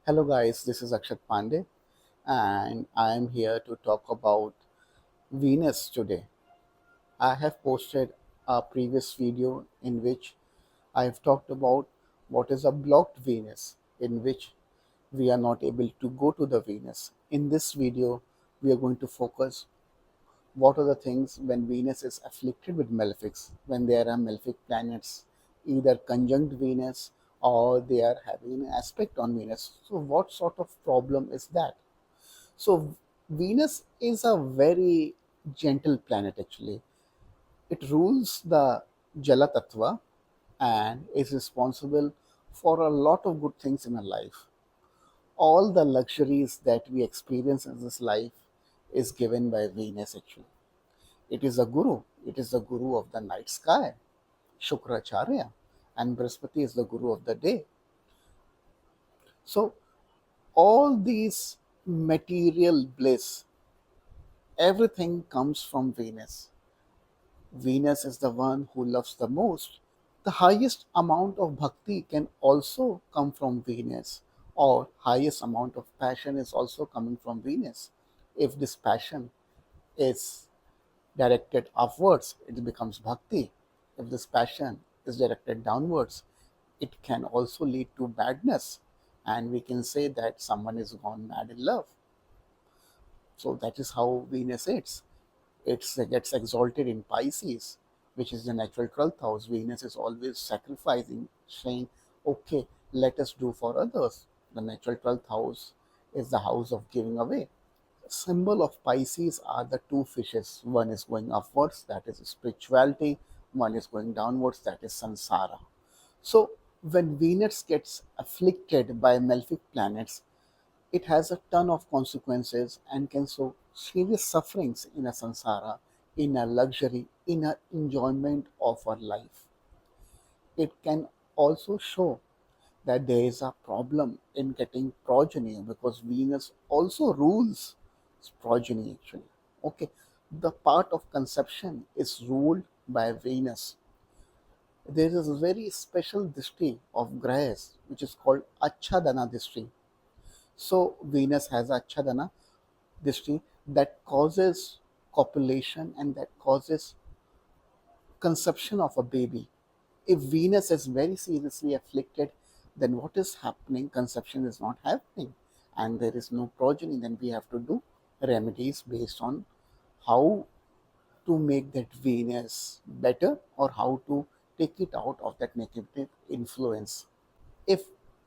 Hello guys, this is Akshat Pandey and I am here to talk about Venus today. I have posted a previous video in which I have talked about what is a blocked Venus, in which we are not able to go to the Venus. In this video, we are going to focus what are the things when Venus is afflicted with malefics, when there are malefic planets either conjunct Venus or they are having an aspect on Venus. So, what sort of problem is that? So, Venus is a very gentle planet actually. It rules the Jala Tattva and is responsible for a lot of good things in our life. All the luxuries that we experience in this life is given by Venus actually. It is a guru. It is the guru of the night sky, Shukracharya, and Brihaspati is the guru of the day. So, all these material bliss, everything comes from Venus. Venus is the one who loves the most. The highest amount of bhakti can also come from Venus, or highest amount of passion is also coming from Venus. If this passion is directed upwards, it becomes bhakti. If this passion is directed downwards, it can also lead to badness, and we can say that someone is gone mad in love. So that is how Venus is. It gets exalted in Pisces, which is the natural 12th house. Venus is always sacrificing, saying, okay, let us do for others. The natural 12th house is the house of giving away. Symbol of Pisces are the two fishes. One is going upwards, that is spirituality. One is going downwards, that is samsara. So when Venus gets afflicted by malefic planets, it has a ton of consequences and can show serious sufferings in a samsara, in a luxury, in a enjoyment of our life. It can also show that there is a problem in getting progeny because Venus also rules progeny actually. Okay, the part of conception is ruled by Venus. There is a very special distri of grahas which is called Achadana distri. So Venus has Achadana distri that causes copulation and that causes conception of a baby. If Venus is very seriously afflicted, then what is happening? Conception is not happening, and there is no progeny. Then we have to do remedies based on how to make that Venus better or how to take it out of that negative influence. If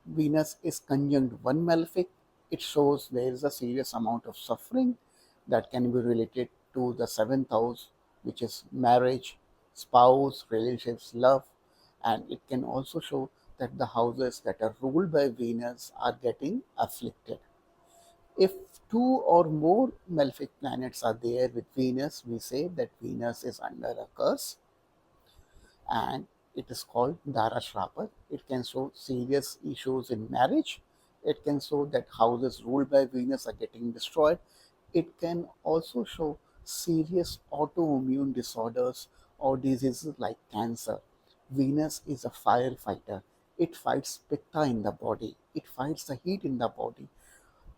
Venus is conjunct one malefic, it shows there is a serious amount of suffering that can be related to the seventh house, which is marriage, spouse, relationships, love, and it can also show that the houses that are ruled by Venus are getting afflicted. If two or more malefic planets are there with Venus, we say that Venus is under a curse and it is called Dara Shrapa. It can show serious issues in marriage. It can show that houses ruled by Venus are getting destroyed. It can also show serious autoimmune disorders or diseases like cancer. Venus is a firefighter. It fights pitta in the body. It fights the heat in the body.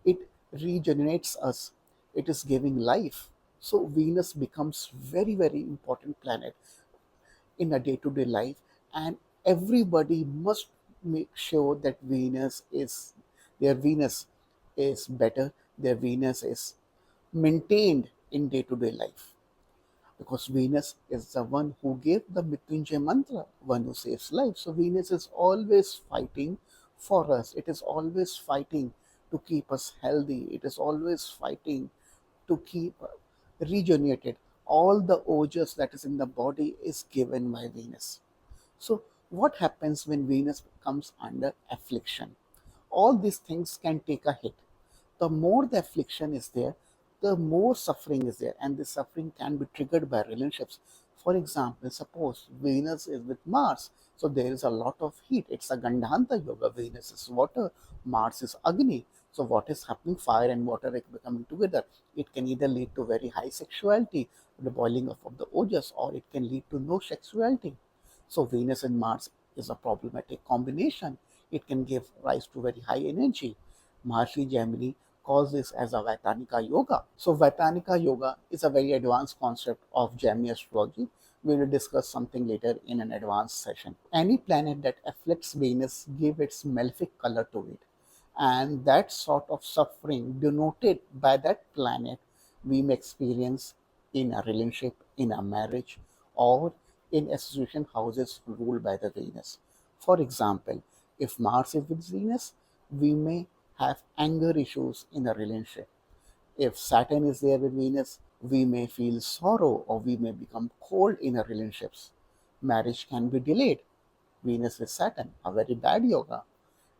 It regenerates us. It is giving life. So Venus becomes very important planet in a day-to-day life, and everybody must make sure that Venus is better, their Venus is maintained in day-to-day life, because Venus is the one who gave the Mrityunjay mantra, one who saves life. So Venus is always fighting for us. It is always fighting to keep us healthy. It is always fighting to keep regenerated. All the ojas that is in the body is given by Venus. So what happens when Venus comes under affliction? All these things can take a hit. The more the affliction is there, the more suffering is there, and this suffering can be triggered by relationships. For example, suppose Venus is with Mars, so there is a lot of heat. It's a Gandhanta yoga. Venus is water, Mars is Agni. So what is happening? Fire and water are coming together. It can either lead to very high sexuality, the boiling up of the ojas, or it can lead to no sexuality. So Venus and Mars is a problematic combination. It can give rise to very high energy. Maharshi Jamini calls this as a Vaitanika Yoga. So Vaitanika Yoga is a very advanced concept of Gemini astrology. We will discuss something later in an advanced session. Any planet that afflicts Venus give its malefic color to it. And that sort of suffering denoted by that planet we may experience in a relationship, in a marriage, or in association houses ruled by the Venus. For example, if Mars is with Venus, we may have anger issues in a relationship. If Saturn is there with Venus, we may feel sorrow or we may become cold in our relationships. Marriage can be delayed. Venus with Saturn, a very bad yoga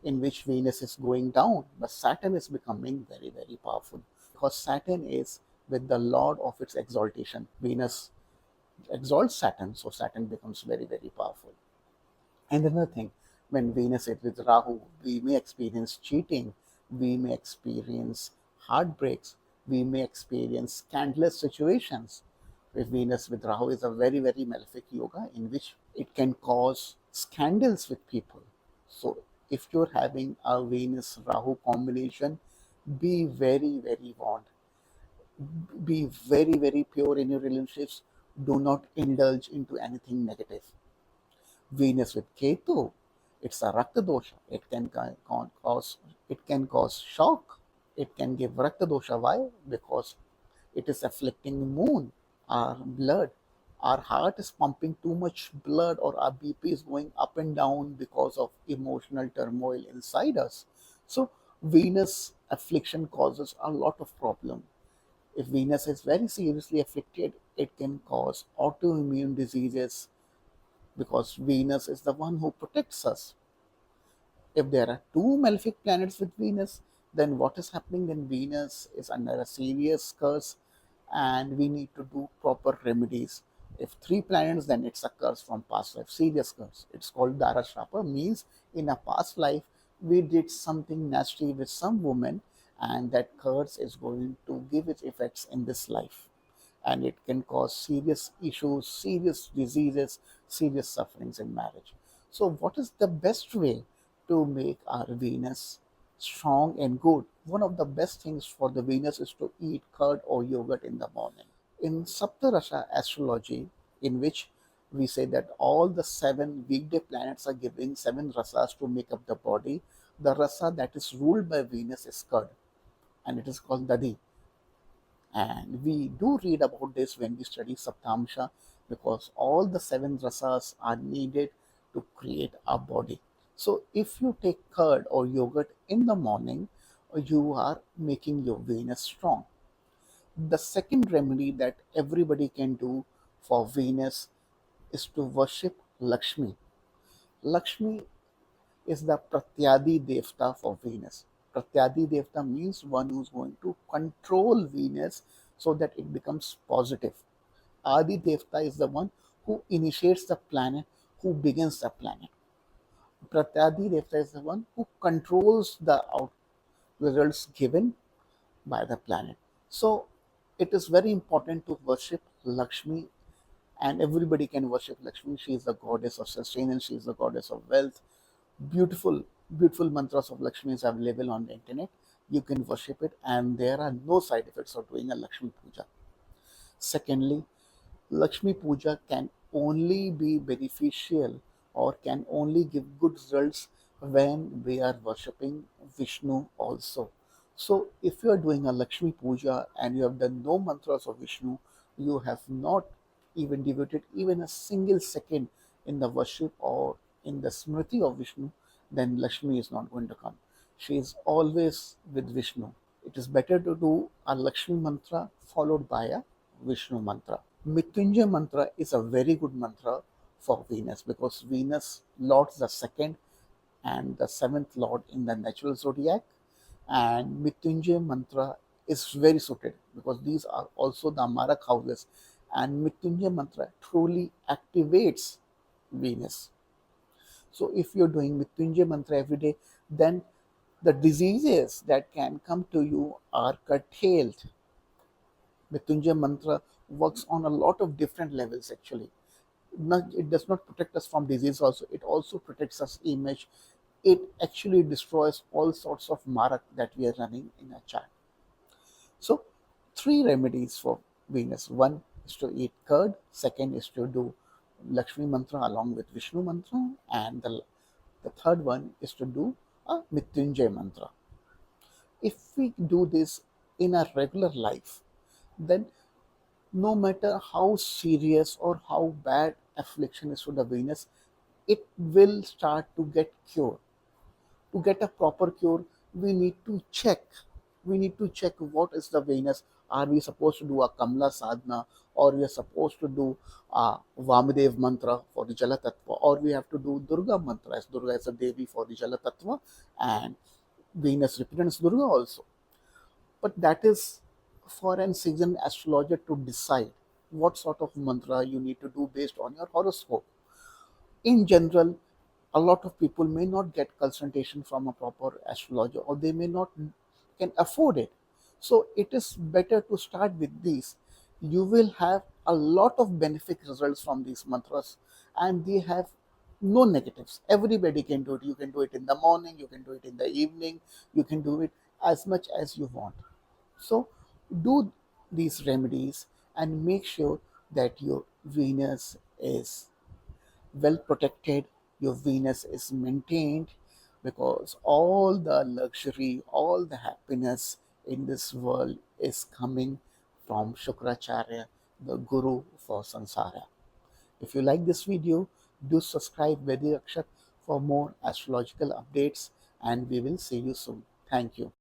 in which Venus is going down, but Saturn is becoming very, very powerful because Saturn is with the Lord of its exaltation. Venus exalts Saturn, so Saturn becomes very, very powerful. And another thing, when Venus is with Rahu, we may experience cheating, we may experience heartbreaks, we may experience scandalous situations. If Venus with Rahu is a very, very malefic yoga in which it can cause scandals with people. So, if you're having a Venus Rahu combination, be very, very warned. Be very, very pure in your relationships. Do not indulge into anything negative. Venus with Ketu, it's a Rakta dosha. It can cause shock. It can give Rakta dosha. Why? Because it is afflicting moon, our blood. Our heart is pumping too much blood, or our BP is going up and down because of emotional turmoil inside us. So Venus affliction causes a lot of problem. If Venus is very seriously afflicted, it can cause autoimmune diseases because Venus is the one who protects us. If there are two malefic planets with Venus, then what is happening? Then Venus is under a serious curse and we need to do proper remedies. If three planets, then it's a curse from past life, serious curse. It's called Dara Shrapa, means in a past life we did something nasty with some woman and that curse is going to give its effects in this life, and it can cause serious issues, serious diseases, serious sufferings in marriage. So, what is the best way to make our Venus strong and good? One of the best things for the Venus is to eat curd or yogurt in the morning. In Saptarasha astrology, in which we say that all the seven weekday planets are giving seven rasas to make up the body, the rasa that is ruled by Venus is curd, and it is called Dadi. And we do read about this when we study Saptamsha because all the seven rasas are needed to create our body. So if you take curd or yogurt in the morning, you are making your Venus strong. The second remedy that everybody can do for Venus is to worship Lakshmi. Lakshmi is the Pratyadi Devta for Venus. Pratyadi Devta means one who's going to control Venus so that it becomes positive. Adi Devta is the one who initiates the planet, who begins the planet. Pratyadi Devta is the one who controls the results given by the planet. So it is very important to worship Lakshmi, and everybody can worship Lakshmi. She is the goddess of sustenance, she is the goddess of wealth. Beautiful, beautiful mantras of Lakshmi is available on the internet. You can worship it, and there are no side effects of doing a Lakshmi puja. Secondly, Lakshmi Puja can only be beneficial or can only give good results when we are worshipping Vishnu also. So, if you are doing a Lakshmi Puja and you have done no mantras of Vishnu, you have not even devoted even a single second in the worship or in the smriti of Vishnu, then Lakshmi is not going to come. She is always with Vishnu. It is better to do a Lakshmi mantra followed by a Vishnu mantra. Mrityunjay mantra is a very good mantra for Venus because Venus lords the second and the seventh lord in the natural zodiac, and Mrityunjay mantra is very suited because these are also the Marak houses, and Mrityunjay mantra truly activates Venus. So if you're doing Mrityunjay mantra every day, then the diseases that can come to you are curtailed. Mrityunjay mantra works on a lot of different levels actually. It does not protect us from disease also, it also protects us image. it actually destroys all sorts of marak that we are running in a chart. So, three remedies for Venus. One is to eat curd, second is to do Lakshmi mantra along with Vishnu mantra, and the third one is to do a Mrityunjay mantra. If we do this in our regular life, then no matter how serious or how bad affliction is to the Venus, it will start to get cured. To get a proper cure, we need to check. We need to check what is the Venus. Are we supposed to do a Kamla sadhana, or we are supposed to do a Vamadev mantra for the Jala Tattva, or we have to do Durga mantra, as Durga is a Devi for the Jala Tattva, and Venus represents Durga also. But that is for an seasoned astrologer to decide what sort of mantra you need to do based on your horoscope. In general, a lot of people may not get consultation from a proper astrologer, or they may not can afford it. So it is better to start with these. You will have a lot of benefit results from these mantras, and they have no negatives. Everybody can do it. You can do it in the morning, you can do it in the evening, you can do it as much as you want. So do these remedies and make sure that your Venus is well protected, your Venus is maintained, because all the luxury, all the happiness in this world is coming from Shukracharya, the Guru for Sansara. If you like this video, do subscribe Vedic Akshat for more astrological updates, and we will see you soon. Thank you.